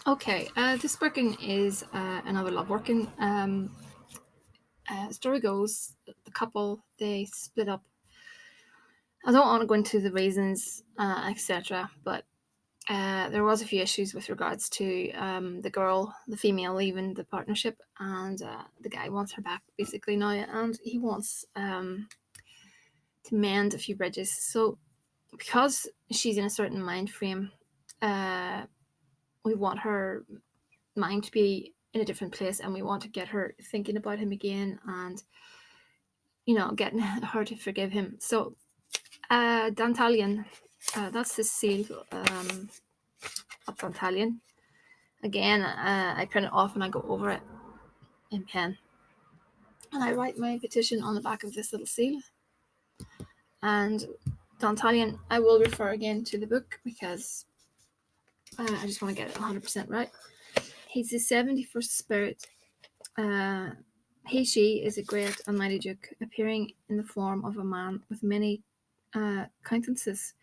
Okay, this working is another love working. Story goes, the couple, they split up. I don't want to go into the reasons, etc., but there was a few issues with regards to the female leaving the partnership, and the guy wants her back basically now, and he wants to mend a few bridges. So because she's in a certain mind frame, uh, we want her mind to be in a different place, and we want to get her thinking about him again, and getting her to forgive him. So Dantalion, that's the seal of Dantalion. Again, I print it off and I go over it in pen, and I write my petition on the back of this little seal. And Dantalion, I will refer again to the book because I just want to get it 100% right. He's the 71st spirit. She is a great and mighty duke, appearing in the form of a man with many countenances,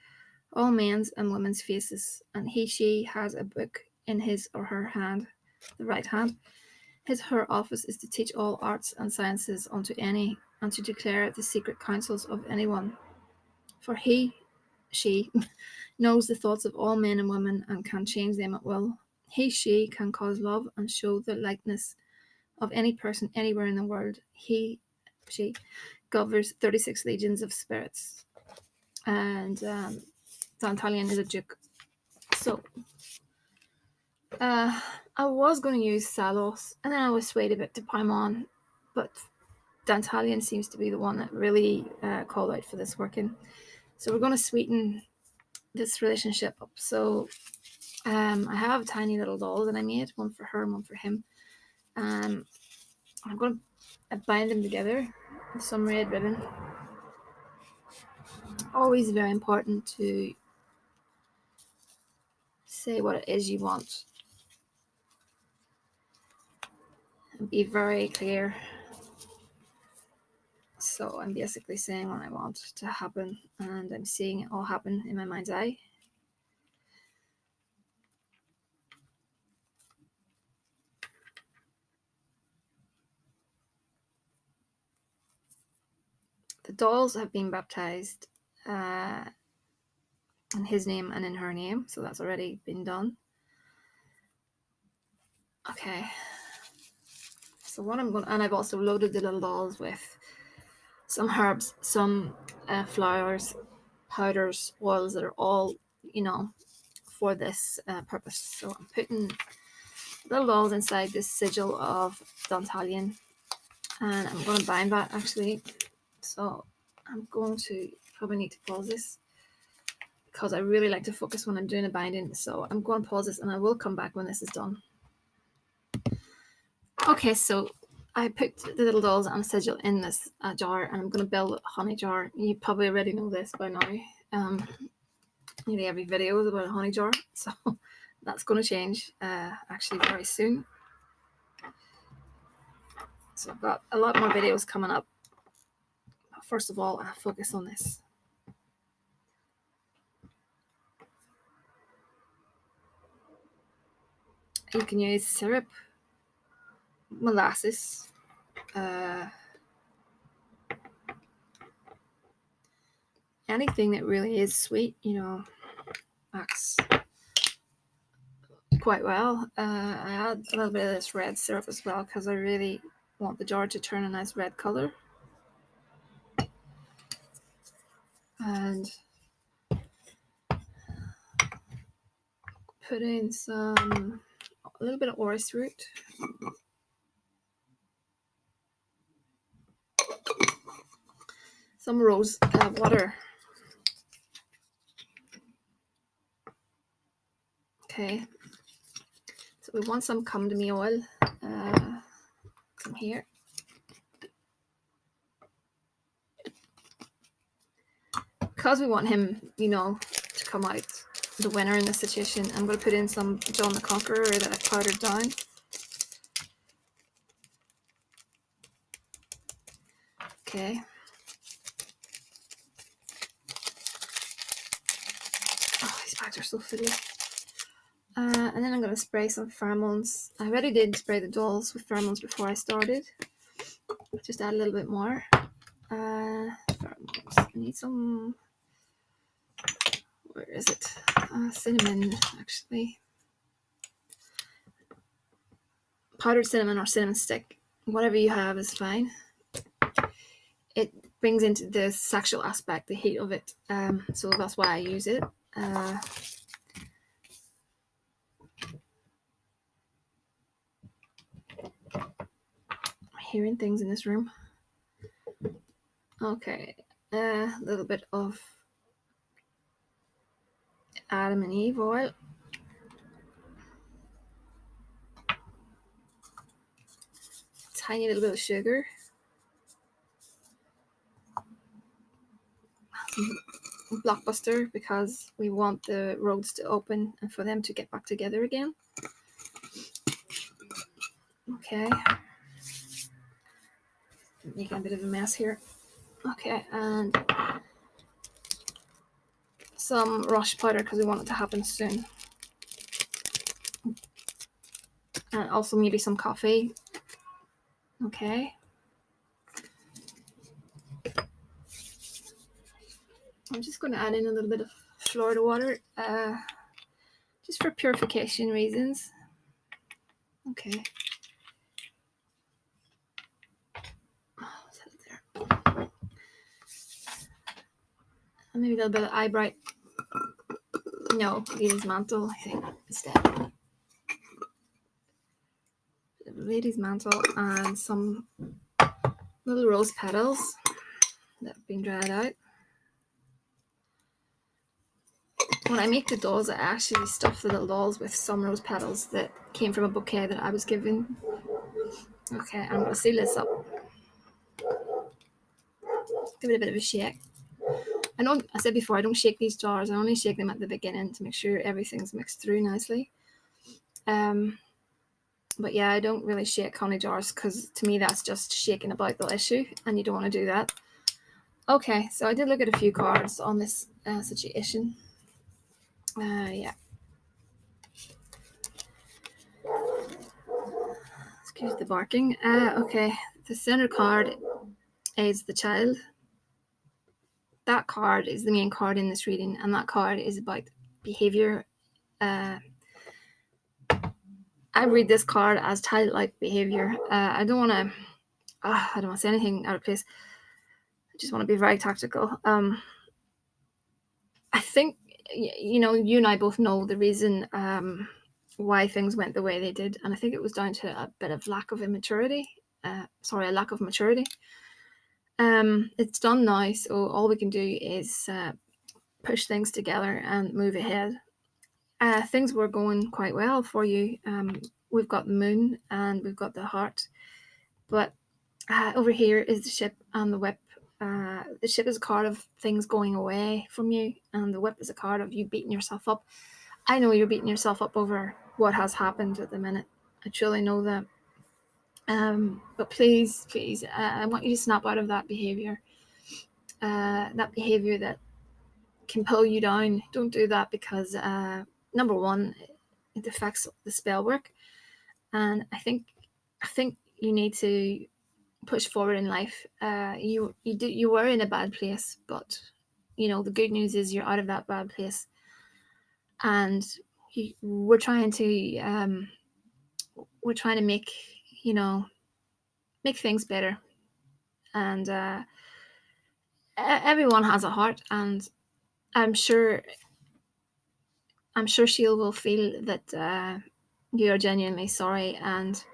all men's and women's faces, and she has a book in his or her hand, the right hand. Her office is to teach all arts and sciences unto any, and to declare the secret counsels of anyone. For she, knows the thoughts of all men and women, and can change them at will. She can cause love and show the likeness of any person anywhere in the world. She governs 36 legions of spirits. And Dantalion is a duke. So, I was going to use Salos, and then I was swayed a bit to Paimon, but Dantalion seems to be the one that really called out for this working. So we're going to sweeten this relationship up. So I have tiny little dolls that I made, one for her and one for him. I'm going to bind them together with some red ribbon. Always very important to say what it is you want and be very clear. So I'm basically saying what I want to happen, and I'm seeing it all happen in my mind's eye. The dolls have been baptized in his name and in her name, so that's already been done. Okay. So what I'm going to, and I've also loaded the little dolls with some herbs, some flowers, powders, oils that are all, for this purpose. So I'm putting little dolls inside this sigil of Dantalion, and I'm going to bind that actually. So I'm going to probably need to pause this because I really like to focus when I'm doing a binding. So I'm going to pause this, and I will come back when this is done. Okay, so I put the little dolls and a sigil in this jar, and I'm going to build a honey jar. You probably already know this by now. Nearly every video is about a honey jar, so that's going to change actually very soon. So I've got a lot more videos coming up. But first of all, I'll focus on this. You can use syrup, molasses, anything that really is sweet, acts quite well. I add a little bit of this red syrup as well because I really want the jar to turn a nice red color. And put in a little bit of orris root. Some rose water. Okay, so we want some come to me oil. Some here. Because we want him, to come out the winner in this situation, I'm going to put in some John the Conqueror that I've powdered down. Okay. Oh, these bags are so fiddly. And then I'm going to spray some pheromones. I already did spray the dolls with pheromones before I started. Just add a little bit more. Pheromones. I need some. Where is it? Cinnamon, actually. Powdered cinnamon or cinnamon stick. Whatever you have is fine. It brings into the sexual aspect, the heat of it. So that's why I use it. I'm hearing things in this room. Okay. A little bit of Adam and Eve oil. Tiny little bit of sugar. Blockbuster, because we want the roads to open and for them to get back together again. Okay. Making a bit of a mess here. Okay, and some rush powder because we want it to happen soon. And also maybe some coffee. Okay. I'm just going to add in a little bit of Florida water, just for purification reasons. Okay. There. And maybe a little bit of eye bright. No, Lady's Mantle, I think, instead. Lady's Mantle and some little rose petals that have been dried out. When I make the dolls, I actually stuff the little dolls with some rose petals that came from a bouquet that I was given. Okay, I'm going to seal this up. Give it a bit of a shake. I said before, I don't shake these jars. I only shake them at the beginning to make sure everything's mixed through nicely. But yeah, I don't really shake honey jars because to me that's just shaking about the issue, and you don't want to do that. Okay, so I did look at a few cards on this situation. Yeah. Excuse the barking. Okay, the center card is the child. That card is the main card in this reading, and that card is about behavior. I read this card as childlike behavior. I don't want to say anything out of place. I just want to be very tactical. I think, you and I both know the reason why things went the way they did, and I think it was down to a bit of lack of maturity. It's done now, so all we can do is push things together and move ahead. Things were going quite well for you. We've got the moon and we've got the heart, but over here is the ship and the whip. The ship is a card of things going away from you, and the whip is a card of you beating yourself up. I know you're beating yourself up over what has happened at the minute. I truly know that. But please, I want you to snap out of that behavior. That behavior that can pull you down. Don't do that, because number one, it affects the spell work, and I think you need to push forward in life. You were in a bad place, but the good news is you're out of that bad place, and we're trying to make make things better, and everyone has a heart, and I'm sure she will feel that you are genuinely sorry, and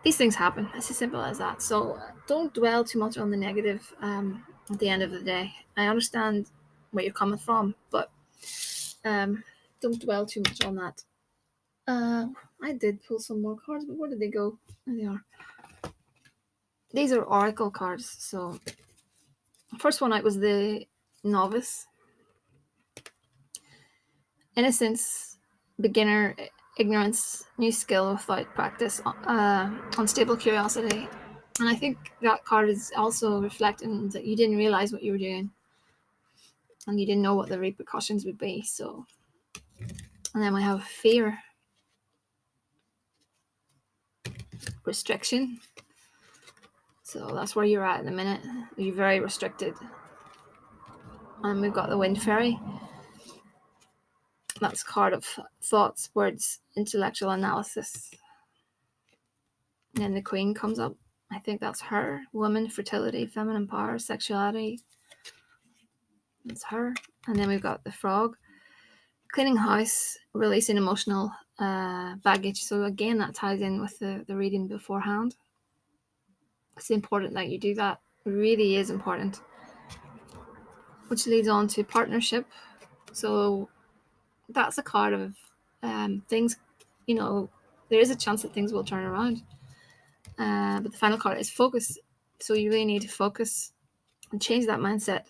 these things happen. It's as simple as that. So don't dwell too much on the negative. At the end of the day, I understand where you're coming from, but don't dwell too much on that. I did pull some more cards, but where did they go? There they are. These are oracle cards. So first one out was the novice. Innocence, beginner, ignorance, new skill without practice, unstable curiosity. And I think that card is also reflecting that you didn't realize what you were doing, and you didn't know what the repercussions would be. So And then we have fear, restriction. So that's where you're at the minute. You're very restricted. And we've got the wind fairy. That's a card of thoughts, words, intellectual analysis. And then the queen comes up. I think that's her. Woman, fertility, feminine power, sexuality. That's her. And then we've got the frog. Cleaning house, releasing emotional baggage. So again, that ties in with the reading beforehand. It's important that you do that. It really is important. Which leads on to partnership. So that's a card of things, there is a chance that things will turn around. But the final card is focus. So you really need to focus and change that mindset.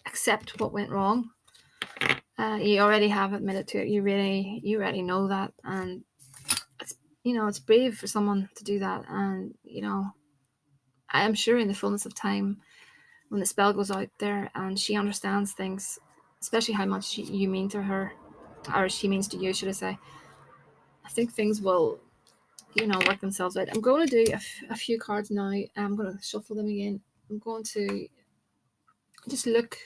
Accept what went wrong. You already have admitted to it. You already know that, and it's brave for someone to do that. And I am sure in the fullness of time, when the spell goes out there and she understands things, especially how much you mean to her, or she means to you, should I say, I think things will, work themselves out. I'm going to do a few cards now. I'm going to shuffle them again. I'm going to just look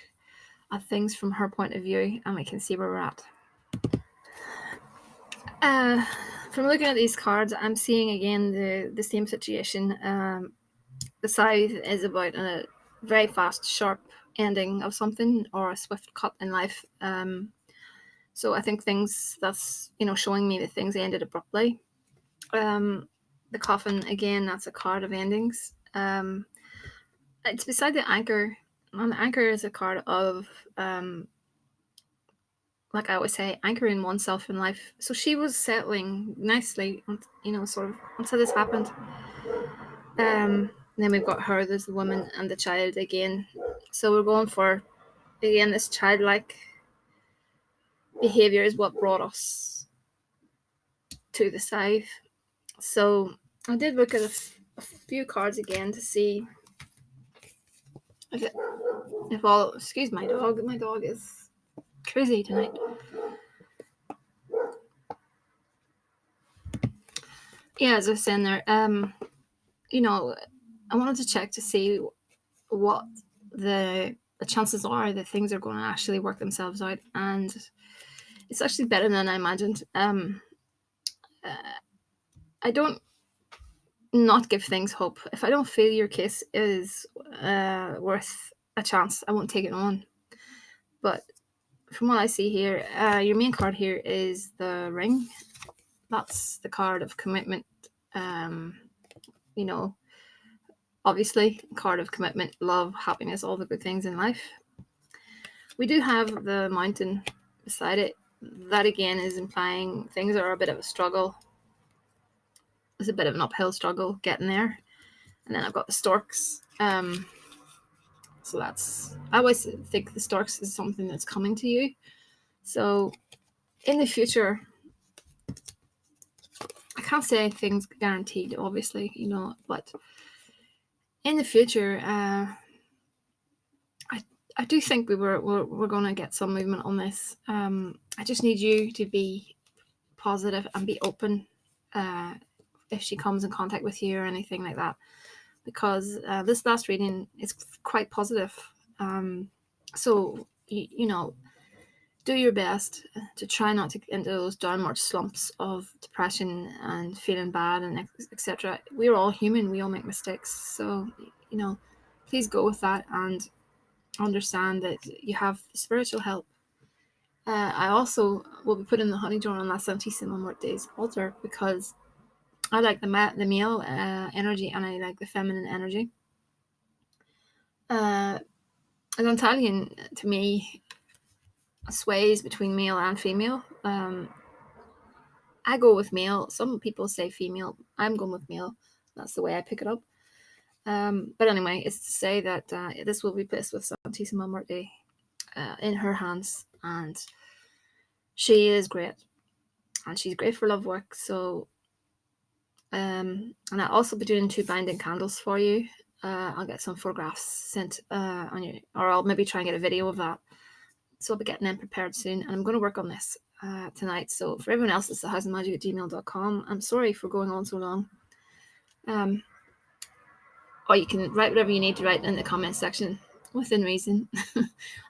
at things from her point of view, and we can see where we're at. From looking at these cards, I'm seeing again the same situation. The scythe is about a very fast, sharp ending of something, or a swift cut in life. So I think things that's showing me that things ended abruptly. The coffin, again, that's a card of endings. It's beside the anchor, and the anchor is a card of like I always say, anchoring oneself in life. So she was settling nicely, sort of until this happened. Then we've got her, there's the woman, and the child again. So we're going for, again, this childlike behavior is what brought us to the scythe. So I did look at a few cards again to see if all. Excuse my dog. My dog is crazy tonight. Yeah, as I was saying there, I wanted to check to see what the chances are that things are going to actually work themselves out, and it's actually better than I imagined. I don't not give things hope. If I don't feel your case is worth a chance, I won't take it on. But from what I see here, your main card here is the ring. That's the card of commitment. Obviously, card of commitment, love, happiness, all the good things in life. We do have the mountain beside it. That again is implying things are a bit of a struggle. It's a bit of an uphill struggle getting there. And then I've got the storks. So that's, I always think the storks is something that's coming to you. So in the future, I can't say things guaranteed, obviously, but in the future, I do think we're going to get some movement on this. I just need you to be positive and be open if she comes in contact with you or anything like that, because this last reading is quite positive. So do your best to try not to get into those downward slumps of depression and feeling bad and etc. We're all human. We all make mistakes. So please go with that and understand that you have spiritual help. I also will be putting the honey jar on La Santissima Muerte's altar because I like the male energy and I like the feminine energy. Dantalion, to me, sways between male and female. I go with male. Some people say female. I'm going with male. That's the way I pick it up. But anyway, it's to say that this will be placed with Santissima Muerte in her hands, and she is great, and she's great for love work. So, and I'll also be doing 2 binding candles for you. I'll get some photographs sent on you, or I'll maybe try and get a video of that. So I'll be getting them prepared soon, and I'm going to work on this. tonight. So for everyone else, it's thehouseofmagick@gmail.com. I'm sorry for going on so long. Or you can write whatever you need to write in the comment section within reason.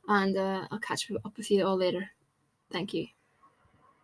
And I'll catch up with you all later. Thank you.